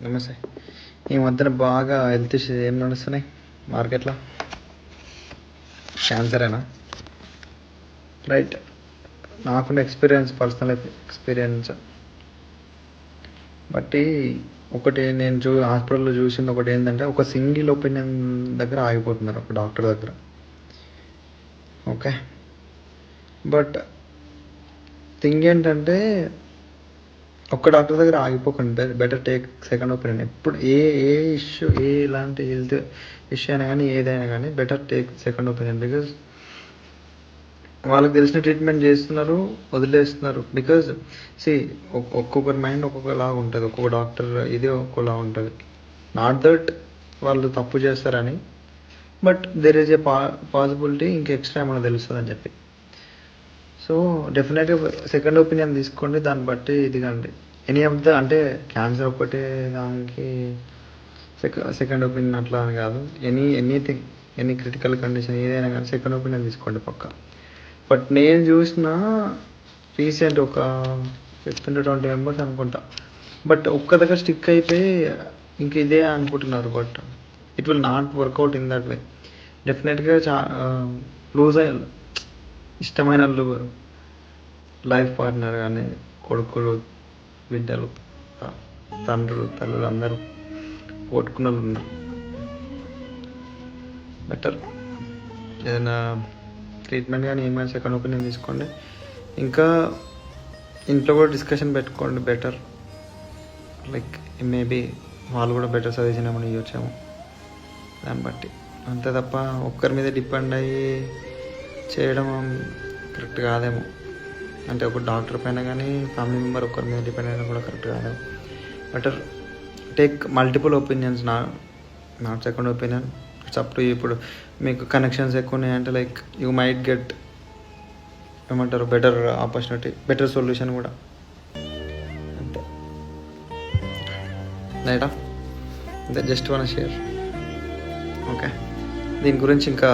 నమస్తే. ఈ మధ్యన బాగా హెల్త్ ఇష్యూస్ ఏం నడుస్తున్నాయి మార్కెట్లో? క్యాన్సరేనా? రైట్. నాకున్న పర్సనల్ ఎక్స్పీరియన్స్ బట్టి ఒకటి నేను హాస్పిటల్లో చూసింది ఒకటి ఏంటంటే, ఒక సింగిల్ ఒపీనియన్ దగ్గర ఆగిపోతున్నారు ఒక డాక్టర్ దగ్గర. ఓకే, బట్ థింగ్ ఏంటంటే, ఒక్క డాక్టర్ దగ్గర ఆగిపోకండి, బెటర్ టేక్ సెకండ్ ఒపీనియన్. ఎప్పుడు ఏ ఇష్యూ, ఎలాంటి హెల్త్ ఇష్యూ అయినా కానీ, ఏదైనా కానీ better take second opinion. Because వాళ్ళకి తెలిసిన ట్రీట్మెంట్ చేస్తున్నారు, వదిలేస్తున్నారు. బికాజ్ ఒక్కొక్కరి మైండ్ ఒక్కొక్కలాగా ఉంటుంది, ఒక్కొక్క డాక్టర్ ఇది ఒక్కొక్కలా ఉంటుంది. నాట్ దట్ వాళ్ళు తప్పు చేస్తారని, but there is a possibility ఇంకా ఎక్స్ట్రా ఏమైనా తెలుస్తుంది అని చెప్పి. సో డెఫినెట్గా సెకండ్ ఒపీనియన్ తీసుకోండి, దాన్ని బట్టి ఇదిగండి. ఎనీ ఆఫ్ ద అంటే క్యాన్సర్ ఒకటే దానికి సెకండ్ ఒపీనియన్ అట్లా అని కాదు. ఎనీథింగ్, ఎనీ క్రిటికల్ కండిషన్ ఏదైనా కానీ సెకండ్ ఒపీనియన్ తీసుకోండి పక్క. బట్ నేను చూసిన రీసెంట్ ఒక 15-20 మెంబర్స్ అనుకుంటా, బట్ ఒక్క దగ్గర స్టిక్ అయిపోయి ఇంక ఇదే అనుకుంటున్నారు. But it will not work out in that way. డెఫినెట్గా లూజ్ అయ్యారు ఇష్టమైన లైఫ్ పార్ట్నర్ కానీ, కొడుకులు, బిడ్డలు, తండ్రులు, తల్లులు అందరూ కొట్టుకున్న వాళ్ళు ఉన్నారు. బెటర్ ఏదైనా ట్రీట్మెంట్ కానీ ఏమైనా సెకండ్ ఒపీనియన్ తీసుకోండి. ఇంకా ఇంట్లో కూడా డిస్కషన్ పెట్టుకోండి బెటర్. లైక్ మేబీ వాళ్ళు కూడా బెటర్ సజెషన్ ఏమైనా ఇవ్వచ్చేమో, దాన్ని బట్టి. అంతే తప్ప ఒక్కరి మీద డిపెండ్ అయ్యి చేయడం కరెక్ట్ కాదేమో. అంటే ఒక డాక్టర్ పైన కానీ ఫ్యామిలీ మెంబర్ ఒక్కరి మీద డిపెండ్ అయినా కూడా కరెక్ట్ కాదేమో. Better take multiple opinions, not second opinion. It's up to. ఇప్పుడు మీకు కనెక్షన్స్ ఎక్కువ ఉన్నాయంటే లైక్ యూ మైట్ గెట్ ఏమంటారు బెటర్ ఆపర్చునిటీ, బెటర్ సొల్యూషన్ కూడా. అంతే రైటా? అంతే, జస్ట్ వన్ షేర్. ఓకే, దీని గురించి ఇంకా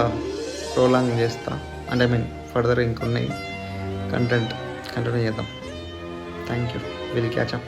ప్రోలాంగ్ చేస్తా, అంటే ఫర్దర్ ఇంకొన్ని కంటెంట్ కంటిన్యూ చేద్దాం. Thank you. Will catch up.